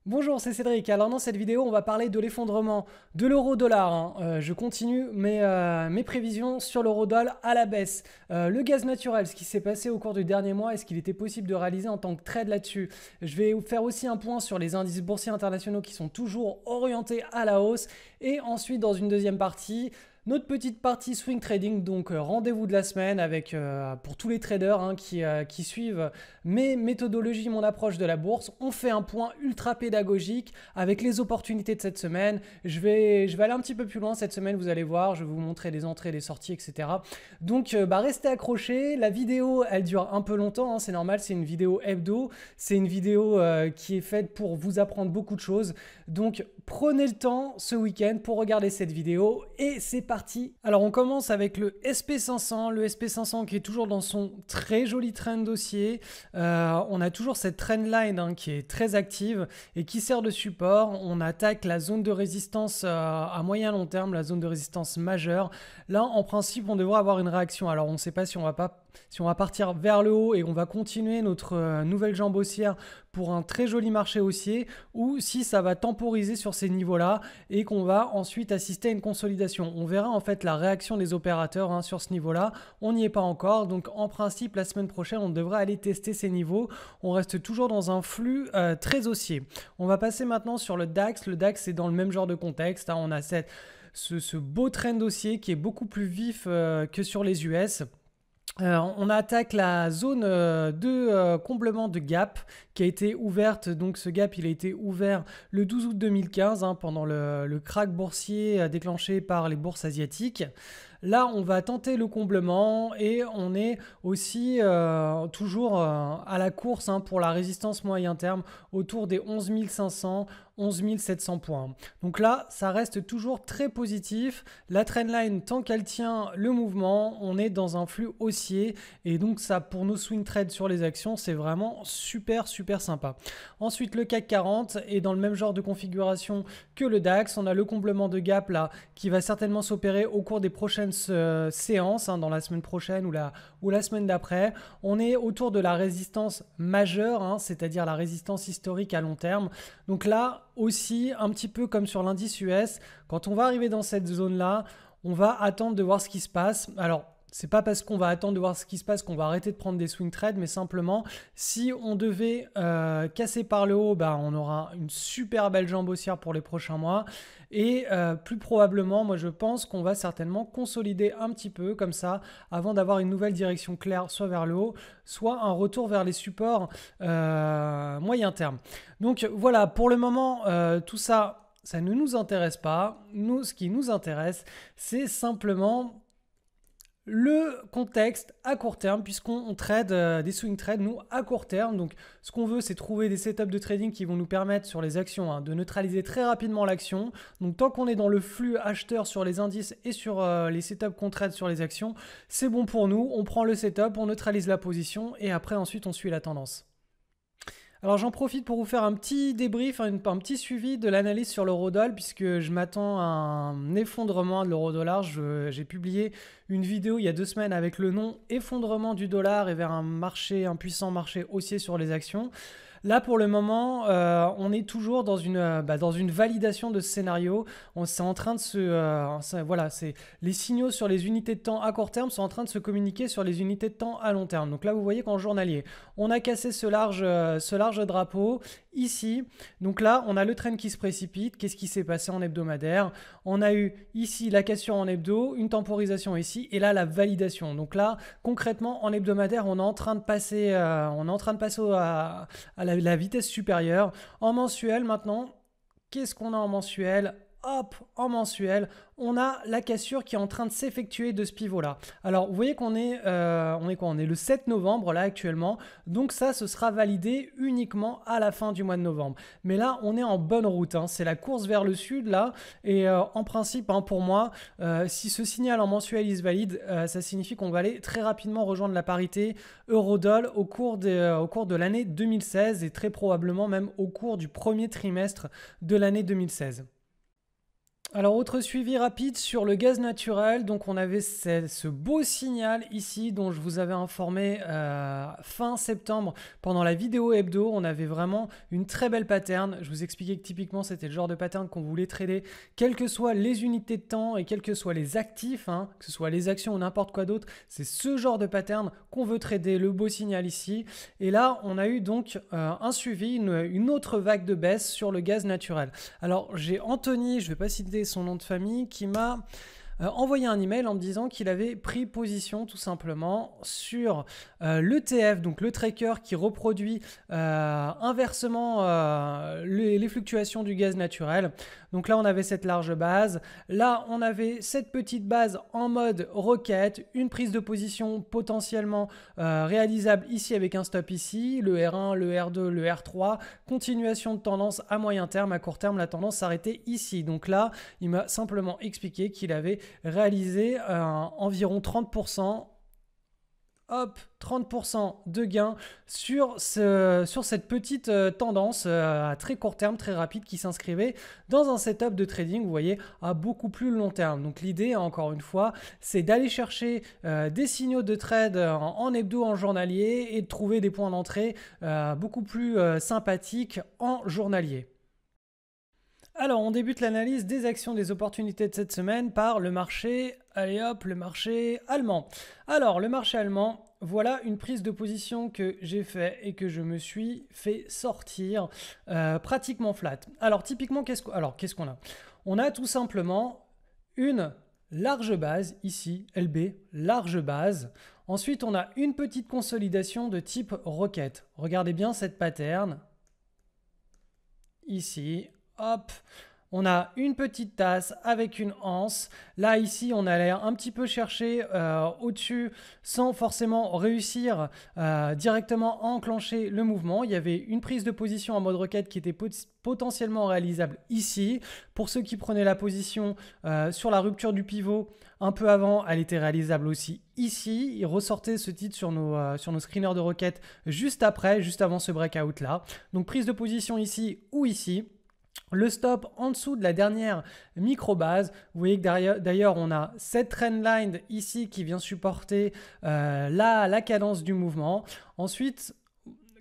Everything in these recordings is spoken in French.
Bonjour, c'est Cédric. Alors dans cette vidéo, on va parler de l'effondrement de l'euro-dollar, hein. Je continue mes prévisions sur l'euro-dollar à la baisse. Le gaz naturel, ce qui s'est passé au cours du dernier mois, est-ce qu'il était possible de réaliser en tant que trade là-dessus? Je vais vous faire aussi un point sur les indices boursiers internationaux qui sont toujours orientés à la hausse. Et ensuite, dans une deuxième partie, notre petite partie swing trading, donc rendez-vous de la semaine avec, pour tous les traders hein, qui suivent mes méthodologies, mon approche de la bourse. On fait un point ultra pédagogique avec les opportunités de cette semaine. Je vais aller un petit peu plus loin cette semaine, vous allez voir, je vais vous montrer les entrées, les sorties, etc. Donc restez accrochés. La vidéo, elle dure un peu longtemps, hein, c'est normal, c'est une vidéo hebdo. C'est une vidéo qui est faite pour vous apprendre beaucoup de choses. Donc prenez le temps ce week-end pour regarder cette vidéo et c'est parti. Alors on commence avec le SP500, le SP500 qui est toujours dans son très joli trend haussier. On a toujours cette trendline hein, qui est très active et qui sert de support. On attaque la zone de résistance à moyen long terme, la zone de résistance majeure. Là en principe on devrait avoir une réaction. Alors on ne sait pas si on va partir vers le haut et on va continuer notre nouvelle jambe haussière pour un très joli marché haussier ou si ça va temporiser sur ces niveaux-là et qu'on va ensuite assister à une consolidation. On verra en fait la réaction des opérateurs hein, sur ce niveau-là. On n'y est pas encore, donc en principe la semaine prochaine on devrait aller tester ces niveaux. On reste toujours dans un flux très haussier. On va passer maintenant sur le DAX. Le DAX est dans le même genre de contexte, hein. On a ce beau trend haussier qui est beaucoup plus vif que sur les US. On attaque la zone de comblement de gap qui a été ouverte. Donc ce gap il a été ouvert le 12 août 2015 hein, pendant le krach boursier déclenché par les bourses asiatiques. Là, on va tenter le comblement et on est aussi toujours à la course hein, pour la résistance moyen terme autour des 11 500, 11 700 points. Donc là, ça reste toujours très positif. La trendline, tant qu'elle tient le mouvement, on est dans un flux haussier et donc ça, pour nos swing trades sur les actions, c'est vraiment super sympa. Ensuite, le CAC 40 est dans le même genre de configuration que le DAX. On a le comblement de gap là qui va certainement s'opérer au cours des prochaines séances, hein, dans la semaine prochaine ou la semaine d'après. On est autour de la résistance majeure, hein, c'est-à-dire la résistance historique à long terme. Donc là aussi, un petit peu comme sur l'indice US, quand on va arriver dans cette zone-là, on va attendre de voir ce qui se passe. Alors, c'est pas parce qu'on va attendre de voir ce qui se passe qu'on va arrêter de prendre des swing trades, mais simplement si on devait casser par le haut, on aura une super belle jambe haussière pour les prochains mois. Et plus probablement, moi je pense qu'on va certainement consolider un petit peu comme ça avant d'avoir une nouvelle direction claire, soit vers le haut, soit un retour vers les supports moyen terme. Donc voilà, pour le moment, tout ça, ça ne nous intéresse pas. Nous, ce qui nous intéresse, c'est simplement le contexte à court terme, puisqu'on trade des swing trades, nous, à court terme. Donc, ce qu'on veut, c'est trouver des setups de trading qui vont nous permettre sur les actions hein, de neutraliser très rapidement l'action. Donc, tant qu'on est dans le flux acheteur sur les indices et sur les setups qu'on trade sur les actions, c'est bon pour nous. On prend le setup, on neutralise la position et après, ensuite, on suit la tendance. Alors j'en profite pour vous faire un petit débrief, un petit suivi de l'analyse sur l'euro-dollar puisque je m'attends à un effondrement de l'euro-dollar. J'ai publié une vidéo il y a 2 semaines avec le nom effondrement du dollar et vers un puissant marché haussier sur les actions. Là, pour le moment, on est toujours dans une validation de ce scénario. C'est en train de voilà, les signaux sur les unités de temps à court terme sont en train de se communiquer sur les unités de temps à long terme. Donc là, vous voyez qu'en journalier, on a cassé ce large drapeau ici. Donc là, on a le trend qui se précipite. Qu'est-ce qui s'est passé en hebdomadaire? On a eu ici la cassure en hebdo, une temporisation ici, et là, la validation. Donc là, concrètement, en hebdomadaire, on est en train de passer, à la vitesse supérieure. En mensuel maintenant, qu'est-ce qu'on a en mensuel? Hop, en mensuel, on a la cassure qui est en train de s'effectuer de ce pivot-là. Alors, vous voyez qu'on est, on est le 7 novembre là actuellement. Donc ça, ce sera validé uniquement à la fin du mois de novembre. Mais là, on est en bonne route, hein. C'est la course vers le sud là. Et en principe, hein, pour moi, si ce signal en mensuel se valide, ça signifie qu'on va aller très rapidement rejoindre la parité euro-dollar au cours de l'année 2016 et très probablement même au cours du premier trimestre de l'année 2016. Alors, autre suivi rapide sur le gaz naturel. Donc, on avait ce beau signal ici dont je vous avais informé fin septembre pendant la vidéo hebdo. On avait vraiment une très belle pattern. Je vous expliquais que typiquement, c'était le genre de pattern qu'on voulait trader, quelles que soient les unités de temps et quels que soient les actifs, hein, que ce soit les actions ou n'importe quoi d'autre. C'est ce genre de pattern qu'on veut trader, le beau signal ici. Et là, on a eu donc un suivi, une autre vague de baisse sur le gaz naturel. Alors, j'ai Anthony, je ne vais pas citer son nom de famille, qui m'a envoyé un email en me disant qu'il avait pris position tout simplement sur l'ETF, donc le tracker qui reproduit inversement les fluctuations du gaz naturel. Donc là, on avait cette large base. Là, on avait cette petite base en mode requête, une prise de position potentiellement réalisable ici avec un stop ici, le R1, le R2, le R3, continuation de tendance à moyen terme, à court terme, la tendance s'arrêtait ici. Donc là, il m'a simplement expliqué qu'il avait réalisé environ 30%. Hop, 30% de gain sur cette petite tendance à très court terme, très rapide qui s'inscrivait dans un setup de trading, vous voyez, à beaucoup plus long terme. Donc l'idée, encore une fois, c'est d'aller chercher des signaux de trade en hebdo, en journalier et de trouver des points d'entrée beaucoup plus sympathiques en journalier. Alors, on débute l'analyse des actions, des opportunités de cette semaine par le marché, allez hop, le marché allemand. Alors, le marché allemand, voilà une prise de position que j'ai fait et que je me suis fait sortir pratiquement flat. Alors, typiquement, qu'est-ce qu'on a? On a tout simplement une large base, ici, LB, large base. Ensuite, on a une petite consolidation de type requête. Regardez bien cette pattern, ici. Hop, on a une petite tasse avec une anse. Là, ici, on allait un petit peu chercher au-dessus sans forcément réussir directement à enclencher le mouvement. Il y avait une prise de position en mode requête qui était potentiellement réalisable ici. Pour ceux qui prenaient la position sur la rupture du pivot un peu avant, elle était réalisable aussi ici. Il ressortait ce titre sur nos screeners de requête juste après, juste avant ce breakout là. Donc prise de position ici ou ici. Le stop en dessous de la dernière micro-base. Vous voyez que d'ailleurs, on a cette trendline ici qui vient supporter la cadence du mouvement. Ensuite,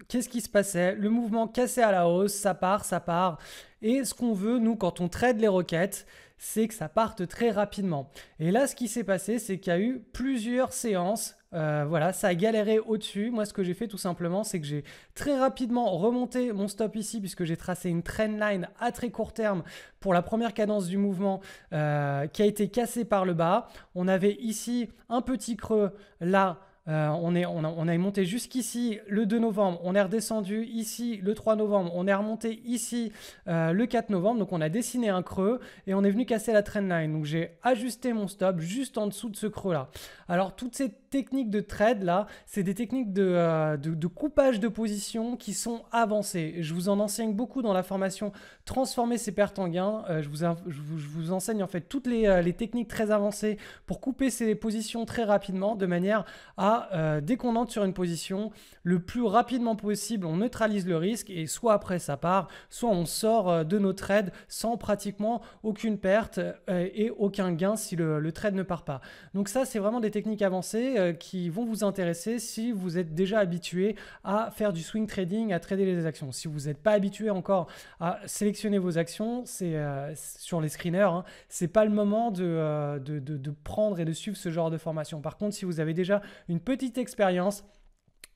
qu'est-ce qui se passait? Le mouvement cassé à la hausse, ça part. Et ce qu'on veut, nous, quand on trade les requêtes, c'est que ça parte très rapidement. Et là, ce qui s'est passé, c'est qu'il y a eu plusieurs séances. Voilà, ça a galéré au-dessus. Moi, ce que j'ai fait tout simplement, c'est que j'ai très rapidement remonté mon stop ici puisque j'ai tracé une trendline à très court terme pour la première cadence du mouvement qui a été cassée par le bas. On avait ici un petit creux là. On est monté jusqu'ici le 2 novembre, on est redescendu ici le 3 novembre, on est remonté ici le 4 novembre, donc on a dessiné un creux et on est venu casser la trendline. Donc j'ai ajusté mon stop juste en dessous de ce creux là. Alors toutes ces techniques de trade là, c'est des techniques de coupage de position qui sont avancées. Je vous en enseigne beaucoup dans la formation Transformer ses pertes en gains. Je vous enseigne en fait toutes les techniques très avancées pour couper ses positions très rapidement de manière à dès qu'on entre sur une position, le plus rapidement possible, on neutralise le risque et soit après ça part, soit on sort de nos trades sans pratiquement aucune perte et aucun gain si le trade ne part pas. Donc ça, c'est vraiment des techniques avancées qui vont vous intéresser si vous êtes déjà habitué à faire du swing trading, à trader les actions. Si vous n'êtes pas habitué encore à sélectionner vos actions, c'est sur les screeners, hein, c'est pas le moment de prendre et de suivre ce genre de formation. Par contre, si vous avez déjà une petite expérience,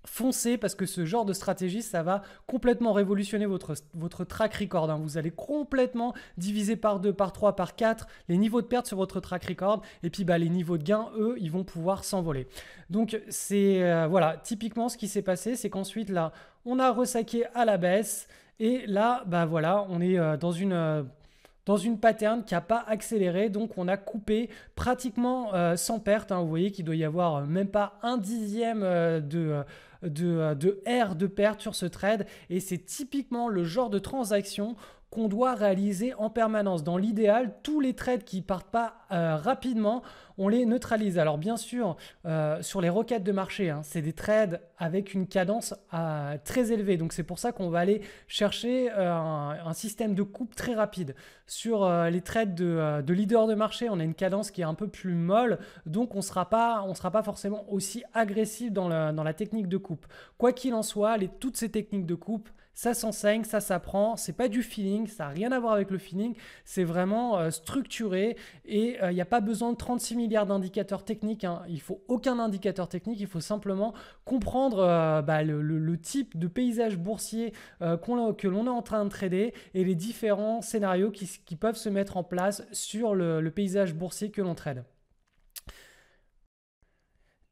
foncez parce que ce genre de stratégie, ça va complètement révolutionner votre track record. Hein. Vous allez complètement diviser par 2, par 3, par 4 les niveaux de perte sur votre track record. Et puis les niveaux de gain, eux, ils vont pouvoir s'envoler. Donc c'est voilà, typiquement ce qui s'est passé, c'est qu'ensuite là, on a ressaqué à la baisse. Et là, voilà, on est dans une pattern qui n'a pas accéléré, donc on a coupé pratiquement sans perte. Hein. Vous voyez qu'il doit y avoir même pas un dixième de R de perte sur ce trade et c'est typiquement le genre de transaction qu'on doit réaliser en permanence. Dans l'idéal, tous les trades qui partent pas rapidement, on les neutralise. Alors bien sûr, sur les requêtes de marché, hein, c'est des trades avec une cadence très élevée. Donc c'est pour ça qu'on va aller chercher un système de coupe très rapide. Sur les trades de leader de marché, on a une cadence qui est un peu plus molle. Donc on ne sera pas forcément aussi agressif dans la technique de coupe. Quoi qu'il en soit, toutes ces techniques de coupe, ça s'enseigne, ça s'apprend, c'est pas du feeling, ça n'a rien à voir avec le feeling, c'est vraiment structuré et il n'y a pas besoin de 36 milliards d'indicateurs techniques, hein. Il ne faut aucun indicateur technique, il faut simplement comprendre le type de paysage boursier que l'on est en train de trader et les différents scénarios qui peuvent se mettre en place sur le paysage boursier que l'on trade.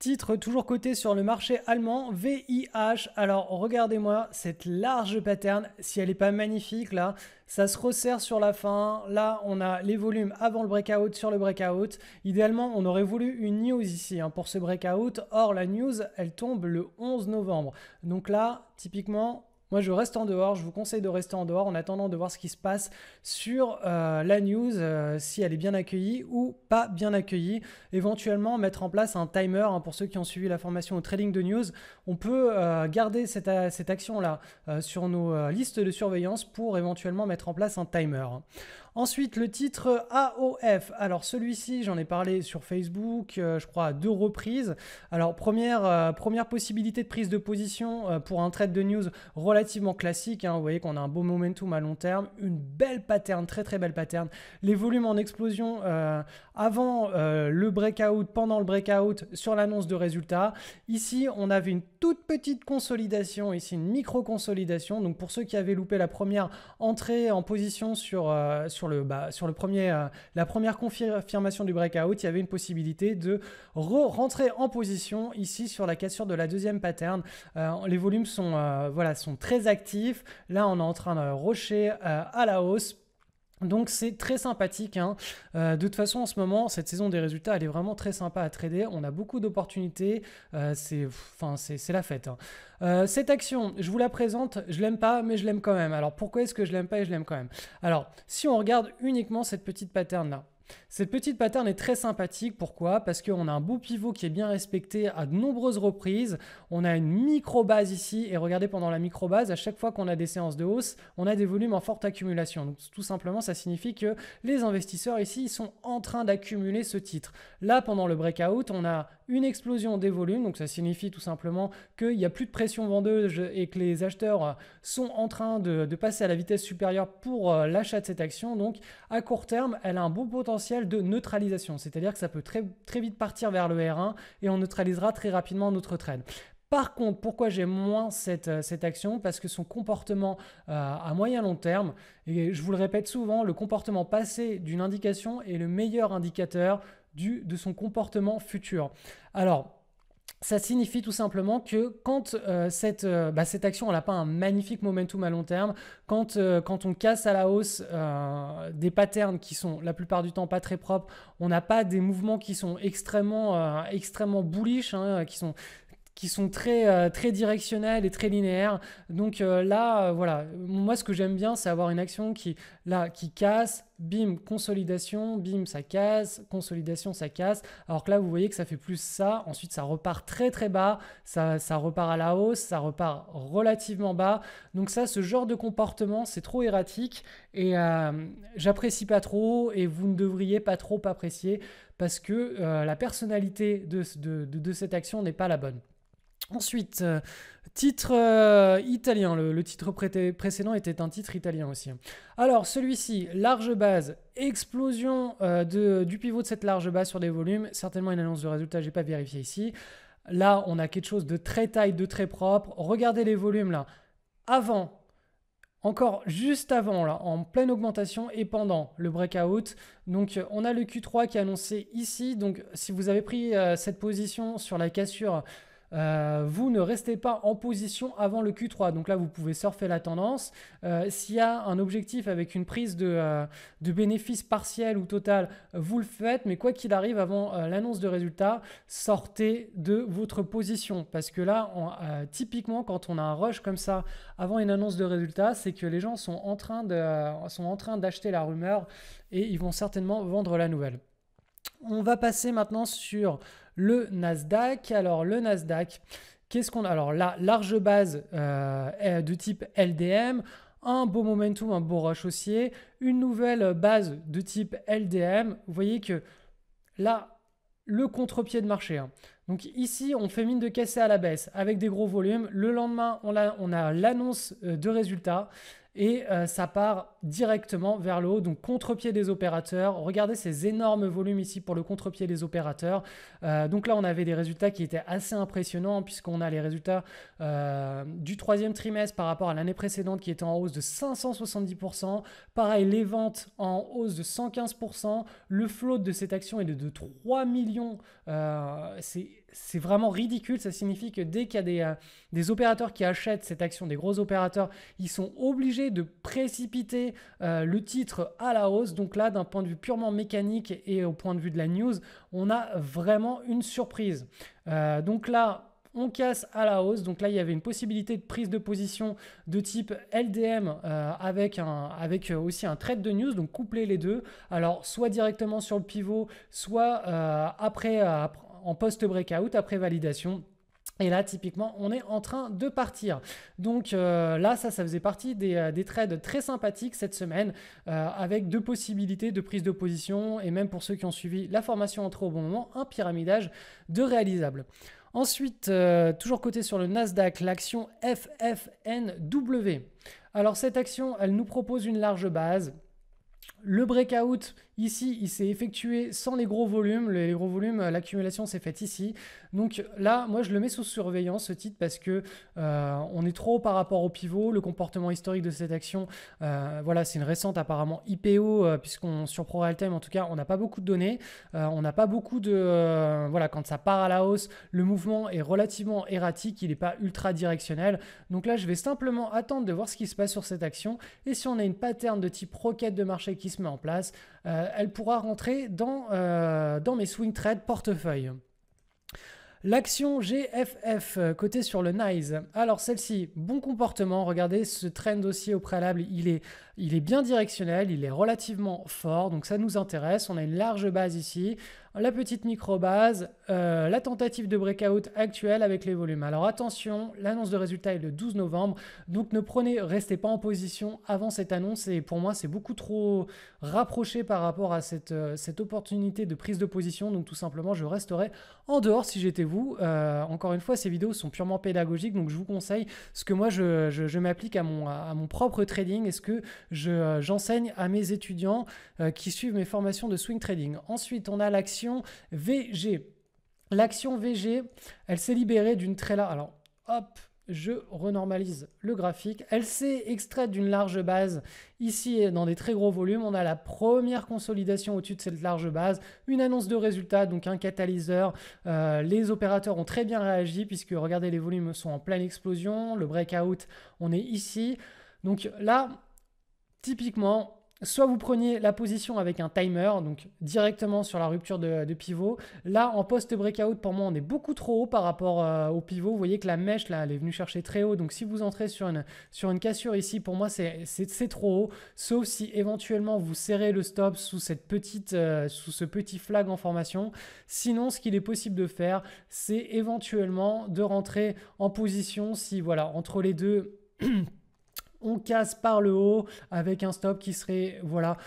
Titre toujours coté sur le marché allemand, VIH. Alors regardez-moi cette large pattern, si elle n'est pas magnifique là, ça se resserre sur la fin. Là, on a les volumes avant le breakout sur le breakout. Idéalement, on aurait voulu une news ici pour ce breakout. Or, la news, elle tombe le 11 novembre. Donc là, typiquement, moi, je reste en dehors. Je vous conseille de rester en dehors en attendant de voir ce qui se passe sur la news, si elle est bien accueillie ou pas bien accueillie. Éventuellement, mettre en place un timer. Pour ceux qui ont suivi la formation au trading de news, on peut garder cette action-là sur nos listes de surveillance pour éventuellement mettre en place un timer. Ensuite, le titre AOF. Alors celui-ci, j'en ai parlé sur Facebook, je crois à 2 reprises. Alors première possibilité de prise de position pour un trade de news relativement classique. Vous voyez qu'on a un beau momentum à long terme, une belle pattern, très très belle pattern. Les volumes en explosion avant le breakout, pendant le breakout, sur l'annonce de résultats. Ici, on avait une toute petite consolidation, ici une micro-consolidation. Donc pour ceux qui avaient loupé la première entrée en position sur la première confirmation du breakout, il y avait une possibilité de rentrer en position ici sur la cassure de la deuxième pattern. Les volumes sont très actifs. Là, on est en train de rusher à la hausse. Donc c'est très sympathique. De toute façon, en ce moment, cette saison des résultats, elle est vraiment très sympa à trader. On a beaucoup d'opportunités. C'est la fête. Cette action, je vous la présente. Je l'aime pas, mais je l'aime quand même. Alors pourquoi est-ce que je l'aime pas et je l'aime quand même? Alors si on regarde uniquement cette petite pattern là. Cette petite pattern est très sympathique. Pourquoi? Parce qu'on a un beau pivot qui est bien respecté à de nombreuses reprises. On a une micro-base ici. Et regardez, pendant la micro-base, à chaque fois qu'on a des séances de hausse, on a des volumes en forte accumulation. Donc tout simplement, ça signifie que les investisseurs ici, ils sont en train d'accumuler ce titre. Là, pendant le breakout, on a une explosion des volumes. Donc ça signifie tout simplement qu'il n'y a plus de pression vendeuse et que les acheteurs sont en train de passer à la vitesse supérieure pour l'achat de cette action. Donc à court terme, elle a un beau potentiel de neutralisation, c'est-à-dire que ça peut très, très vite partir vers le R1 et on neutralisera très rapidement notre trade. Par contre, pourquoi j'aime moins cette action? Parce que son comportement à moyen long terme, et je vous le répète souvent, le comportement passé d'une indication est le meilleur indicateur de son comportement futur. Alors, ça signifie tout simplement que quand cette action n'a pas un magnifique momentum à long terme, quand on casse à la hausse des patterns qui sont la plupart du temps pas très propres, on n'a pas des mouvements qui sont extrêmement bullish, qui sont très directionnels et très linéaires. Donc voilà, moi ce que j'aime bien, c'est avoir une action qui casse, bim, consolidation, bim, ça casse, consolidation, ça casse. Alors que là, vous voyez que ça fait plus ça. Ensuite, ça repart très très bas, ça repart à la hausse, ça repart relativement bas. Donc ça, ce genre de comportement, c'est trop erratique et j'apprécie pas trop et vous ne devriez pas trop apprécier parce que la personnalité de cette action n'est pas la bonne. Ensuite, titre italien. Le titre précédent était un titre italien aussi. Alors celui-ci, large base, explosion du pivot de cette large base sur des volumes. Certainement une annonce de résultat, je n'ai pas vérifié ici. Là, on a quelque chose de très tight, de très propre. Regardez les volumes là. Avant, encore juste avant, là, en pleine augmentation et pendant le breakout. Donc on a le Q3 qui est annoncé ici. Donc si vous avez pris cette position sur la cassure vous ne restez pas en position avant le Q3. Donc là, vous pouvez surfer la tendance. S'il y a un objectif avec une prise de bénéfice partiel ou total, vous le faites. Mais quoi qu'il arrive, avant l'annonce de résultats, sortez de votre position. Parce que là, typiquement, quand on a un rush comme ça avant une annonce de résultats, c'est que les gens sont en train d'acheter la rumeur et ils vont certainement vendre la nouvelle. On va passer maintenant sur le Nasdaq. Alors le Nasdaq, qu'est-ce qu'on a? Alors la large base de type LDM, un beau momentum, un beau rush haussier, une nouvelle base de type LDM. Vous voyez que là, le contre-pied de marché. Hein. Donc ici, on fait mine de casser à la baisse avec des gros volumes. Le lendemain, on a l'annonce de résultats. Et ça part directement vers le haut, donc contre-pied des opérateurs. Regardez ces énormes volumes ici pour le contre-pied des opérateurs. Donc là, on avait des résultats qui étaient assez impressionnants puisqu'on a les résultats du troisième trimestre par rapport à l'année précédente qui était en hausse de 570%. Pareil, les ventes en hausse de 115%. Le float de cette action est de 3 millions. C'est vraiment ridicule. Ça signifie que dès qu'il y a des opérateurs qui achètent cette action, des gros opérateurs, ils sont obligés de précipiter le titre à la hausse. Donc là, d'un point de vue purement mécanique et au point de vue de la news, on a vraiment une surprise. Donc là, on casse à la hausse. Donc là, il y avait une possibilité de prise de position de type LDM avec aussi un trade de news, donc coupler les deux. Alors, soit directement sur le pivot, soit après en post-breakout, après validation. Et là, typiquement, on est en train de partir. Donc là, ça faisait partie des trades très sympathiques cette semaine avec deux possibilités de prise de position et même pour ceux qui ont suivi la formation entrée au bon moment, un pyramidage de réalisable. Ensuite, toujours coté sur le Nasdaq, l'action FFNW. Alors cette action, elle nous propose une large base. Le breakout, ici, il s'est effectué sans les gros volumes. Les gros volumes, l'accumulation s'est faite ici. Donc là, moi, je le mets sous surveillance, ce titre, parce que on est trop haut par rapport au pivot. Le comportement historique de cette action, voilà, c'est une récente apparemment IPO, puisqu'on sur ProRealTime, en tout cas, on n'a pas beaucoup de données. On n'a pas beaucoup de... voilà, quand ça part à la hausse, le mouvement est relativement erratique. Il n'est pas ultra directionnel. Donc là, je vais simplement attendre de voir ce qui se passe sur cette action. Et si on a une pattern de type roquette de marché qui se met en place, elle pourra rentrer dans mes swing trade portefeuille. L'action GFF cotée sur le NYSE. Alors celle-ci, bon comportement. Regardez ce trend haussier au préalable, il est bien directionnel, il est relativement fort, donc ça nous intéresse. On a une large base ici, la petite micro-base, la tentative de breakout actuelle avec les volumes. Alors attention, l'annonce de résultat est le 12 novembre, donc restez pas en position avant cette annonce et pour moi c'est beaucoup trop rapproché par rapport à cette opportunité de prise de position, donc tout simplement je resterai en dehors si j'étais vous. Encore une fois, ces vidéos sont purement pédagogiques, donc je vous conseille ce que moi je m'applique à mon propre trading et ce que j'enseigne à mes étudiants qui suivent mes formations de swing trading. Ensuite, on a l'action VG. L'action VG, elle s'est libérée d'une très large... Alors, hop, je renormalise le graphique. Elle s'est extraite d'une large base. Ici, dans des très gros volumes, on a la première consolidation au-dessus de cette large base. Une annonce de résultats, donc un catalyseur. Les opérateurs ont très bien réagi puisque, regardez, les volumes sont en pleine explosion. Le breakout, on est ici. Donc là, typiquement... Soit vous preniez la position avec un timer, donc directement sur la rupture de pivot. Là, en post-breakout, pour moi, on est beaucoup trop haut par rapport au pivot. Vous voyez que la mèche, là, elle est venue chercher très haut. Donc, si vous entrez sur une cassure ici, pour moi, c'est trop haut. Sauf si éventuellement, vous serrez le stop sous ce petit flag en formation. Sinon, ce qu'il est possible de faire, c'est éventuellement de rentrer en position si, voilà, entre les deux... on casse par le haut avec un stop qui serait, voilà.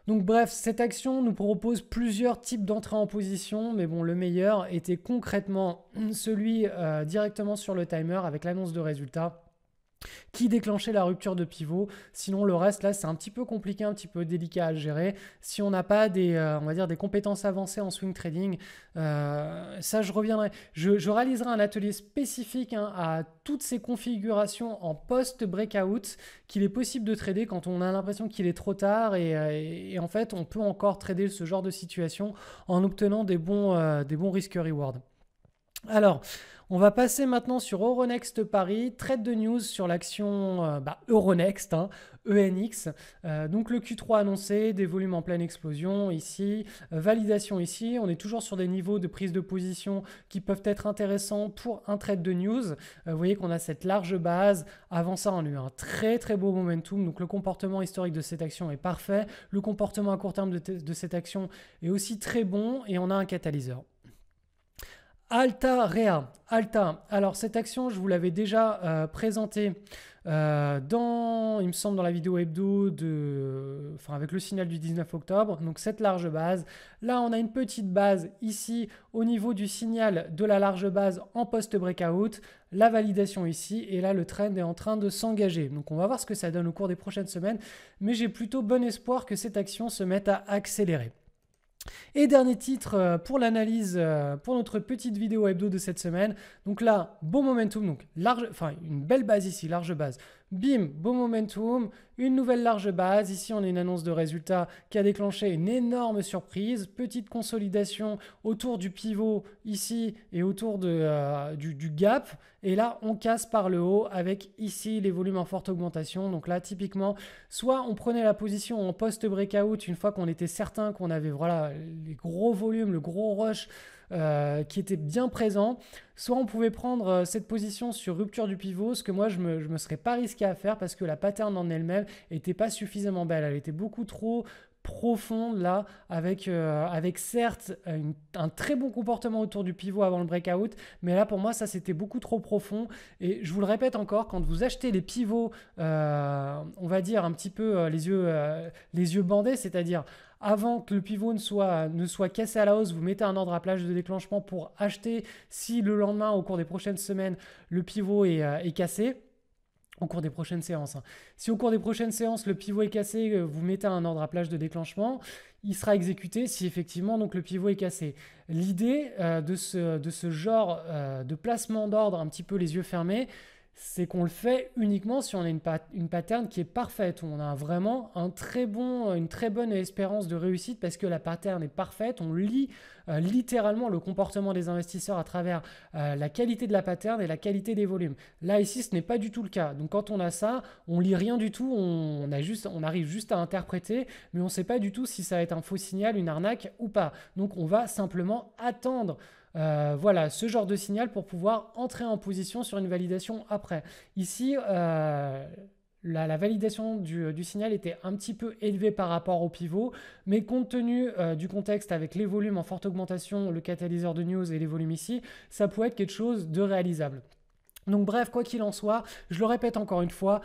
Donc bref, cette action nous propose plusieurs types d'entrées en position, mais bon, le meilleur était concrètement celui directement sur le timer avec l'annonce de résultats qui déclenchait la rupture de pivot. Sinon, le reste, là, c'est un petit peu compliqué, un petit peu délicat à gérer. Si on n'a pas on va dire des compétences avancées en swing trading, ça, je reviendrai. Je réaliserai un atelier spécifique à toutes ces configurations en post-breakout qu'il est possible de trader quand on a l'impression qu'il est trop tard et en fait, on peut encore trader ce genre de situation en obtenant des bons risques-reward. Alors, on va passer maintenant sur Euronext Paris, trade de news sur l'action Euronext, hein, ENX. Donc le Q3 annoncé, des volumes en pleine explosion ici, validation ici. On est toujours sur des niveaux de prise de position qui peuvent être intéressants pour un trade de news. Vous voyez qu'on a cette large base. Avant ça, on a eu un très très beau momentum. Donc le comportement historique de cette action est parfait. Le comportement à court terme de cette action est aussi très bon et on a un catalyseur. Alta. Alors cette action, je vous l'avais déjà présentée il me semble, dans la vidéo hebdo avec le signal du 19 octobre. Donc cette large base. Là, on a une petite base ici au niveau du signal de la large base en post-breakout. La validation ici. Et là, le trend est en train de s'engager. Donc on va voir ce que ça donne au cours des prochaines semaines. Mais j'ai plutôt bon espoir que cette action se mette à accélérer. Et dernier titre pour l'analyse, pour notre petite vidéo hebdo de cette semaine. Donc là, beau momentum, donc une belle base ici, large base. Bim, beau momentum, une nouvelle large base. Ici, on a une annonce de résultat qui a déclenché une énorme surprise. Petite consolidation autour du pivot ici et autour du gap. Et là, on casse par le haut avec ici les volumes en forte augmentation. Donc là, typiquement, soit on prenait la position en post-breakout une fois qu'on était certain qu'on avait les gros volumes, le gros rush qui était bien présent. Soit on pouvait prendre cette position sur rupture du pivot, ce que moi je me serais pas risqué à faire parce que la pattern en elle-même était pas suffisamment belle. Elle était beaucoup trop profonde là, avec certes un très bon comportement autour du pivot avant le breakout, mais là pour moi ça c'était beaucoup trop profond. Et je vous le répète encore, quand vous achetez les pivots, on va dire un petit peu les yeux bandés, c'est-à-dire avant que le pivot ne soit cassé à la hausse, vous mettez un ordre à plage de déclenchement pour acheter si le lendemain, au cours des prochaines semaines, le pivot est cassé. Au cours des prochaines séances. Si au cours des prochaines séances, le pivot est cassé, vous mettez un ordre à plage de déclenchement, il sera exécuté si effectivement donc, le pivot est cassé. L'idée de ce genre de placement d'ordre un petit peu les yeux fermés, c'est qu'on le fait uniquement si on a une pattern qui est parfaite, où on a vraiment une très bonne espérance de réussite parce que la pattern est parfaite. On lit littéralement le comportement des investisseurs à travers la qualité de la pattern et la qualité des volumes. Là, ici, ce n'est pas du tout le cas. Donc, quand on a ça, on lit rien du tout, on arrive juste à interpréter, mais on ne sait pas du tout si ça va être un faux signal, une arnaque ou pas. Donc, on va simplement attendre ce genre de signal pour pouvoir entrer en position sur une validation après. Ici, la validation du signal était un petit peu élevée par rapport au pivot, mais compte tenu du contexte avec les volumes en forte augmentation, le catalyseur de news et les volumes ici, ça peut être quelque chose de réalisable. Donc bref, quoi qu'il en soit, je le répète encore une fois,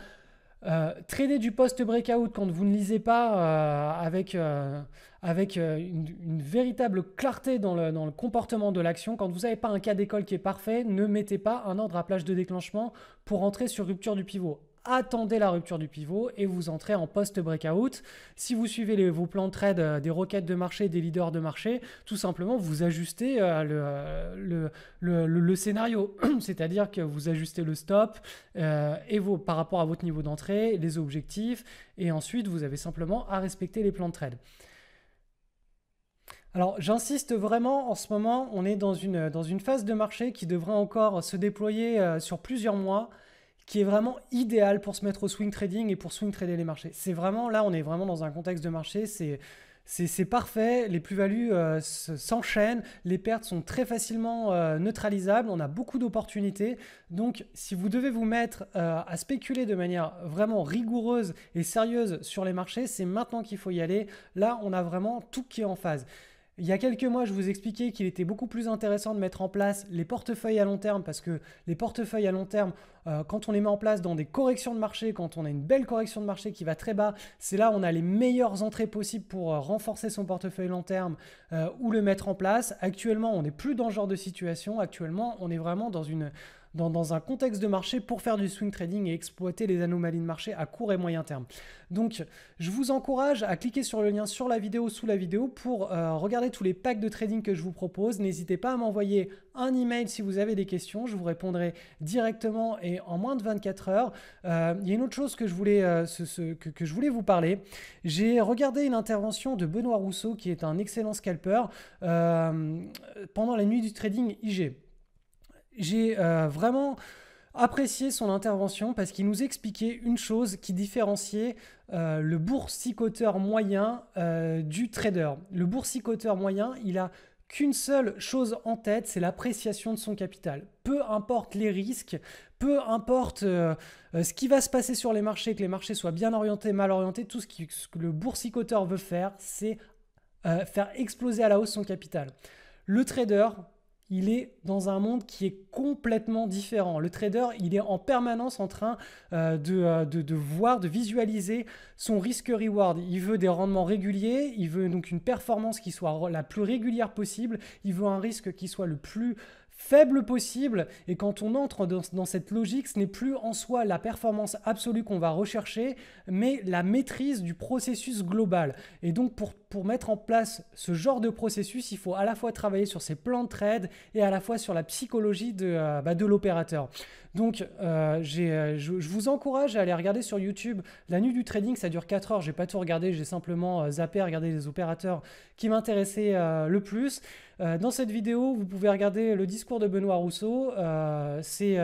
trader du post-breakout quand vous ne lisez pas avec une véritable clarté dans le comportement de l'action, quand vous n'avez pas un cas d'école qui est parfait, ne mettez pas un ordre à plage de déclenchement pour entrer sur rupture du pivot. Attendez la rupture du pivot et vous entrez en post-breakout. Si vous suivez vos plans de trade des requêtes de marché, des leaders de marché, tout simplement vous ajustez le scénario. C'est-à-dire que vous ajustez le stop par rapport à votre niveau d'entrée, les objectifs, et ensuite vous avez simplement à respecter les plans de trade. Alors j'insiste vraiment, en ce moment, on est dans une phase de marché qui devrait encore se déployer sur plusieurs mois, qui est vraiment idéal pour se mettre au swing trading et pour swing trader les marchés. C'est vraiment, là on est vraiment dans un contexte de marché, c'est parfait, les plus-values s'enchaînent, les pertes sont très facilement neutralisables, on a beaucoup d'opportunités. Donc si vous devez vous mettre à spéculer de manière vraiment rigoureuse et sérieuse sur les marchés, c'est maintenant qu'il faut y aller. Là on a vraiment tout qui est en phase. Il y a quelques mois, je vous expliquais qu'il était beaucoup plus intéressant de mettre en place les portefeuilles à long terme parce que les portefeuilles à long terme, quand on les met en place dans des corrections de marché, quand on a une belle correction de marché qui va très bas, c'est là où on a les meilleures entrées possibles pour renforcer son portefeuille long terme ou le mettre en place. Actuellement, on n'est plus dans ce genre de situation. Actuellement, on est vraiment dans un contexte de marché pour faire du swing trading et exploiter les anomalies de marché à court et moyen terme. Donc, je vous encourage à cliquer sur le lien sur la vidéo, sous la vidéo, pour regarder tous les packs de trading que je vous propose. N'hésitez pas à m'envoyer un email si vous avez des questions. Je vous répondrai directement et en moins de 24 heures. Il y a une autre chose que je voulais vous parler. J'ai regardé une intervention de Benoît Rousseau, qui est un excellent scalper, pendant la nuit du trading IG. j'ai vraiment apprécié son intervention parce qu'il nous expliquait une chose qui différenciait le boursicoteur moyen du trader. Le boursicoteur moyen, il a qu'une seule chose en tête, c'est l'appréciation de son capital. Peu importe les risques, peu importe ce qui va se passer sur les marchés, que les marchés soient bien orientés, mal orientés, tout ce que le boursicoteur veut faire, c'est faire exploser à la hausse son capital. Le trader, il est dans un monde qui est complètement différent. Le trader, il est en permanence en train de voir, de visualiser son risque-reward. Il veut des rendements réguliers, il veut donc une performance qui soit la plus régulière possible, il veut un risque qui soit le plus faible possible. Et quand on entre dans cette logique, ce n'est plus en soi la performance absolue qu'on va rechercher, mais la maîtrise du processus global. Et donc pour mettre en place ce genre de processus, il faut à la fois travailler sur ses plans de trade et à la fois sur la psychologie de l'opérateur. Donc je vous encourage à aller regarder sur YouTube La Nuit du Trading, ça dure 4 heures, j'ai pas tout regardé, j'ai simplement zappé à regarder les opérateurs qui m'intéressaient le plus. Dans cette vidéo, vous pouvez regarder le discours de Benoît Rousseau, c'est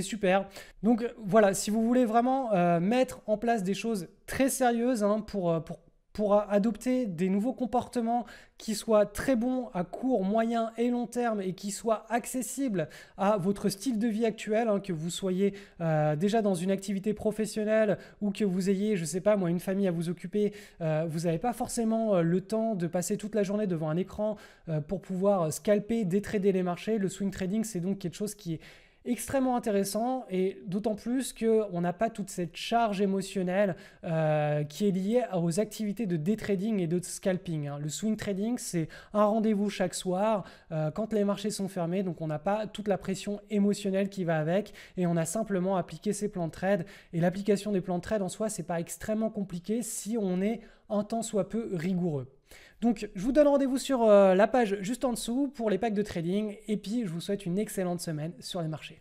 super. Donc voilà, si vous voulez vraiment mettre en place des choses très sérieuses pour adopter des nouveaux comportements qui soient très bons à court, moyen et long terme et qui soient accessibles à votre style de vie actuel, que vous soyez déjà dans une activité professionnelle ou que vous ayez, je sais pas moi, une famille à vous occuper, vous n'avez pas forcément le temps de passer toute la journée devant un écran pour pouvoir scalper, détrader les marchés. Le swing trading, c'est donc quelque chose qui est extrêmement intéressant et d'autant plus qu'on n'a pas toute cette charge émotionnelle qui est liée aux activités de day trading et de scalping. Le swing trading, c'est un rendez-vous chaque soir quand les marchés sont fermés, donc on n'a pas toute la pression émotionnelle qui va avec et on a simplement appliqué ses plans de trade. Et l'application des plans de trade en soi, c'est pas extrêmement compliqué si on est un tant soit peu rigoureux. Donc je vous donne rendez-vous sur la page juste en dessous pour les packs de trading et puis je vous souhaite une excellente semaine sur les marchés.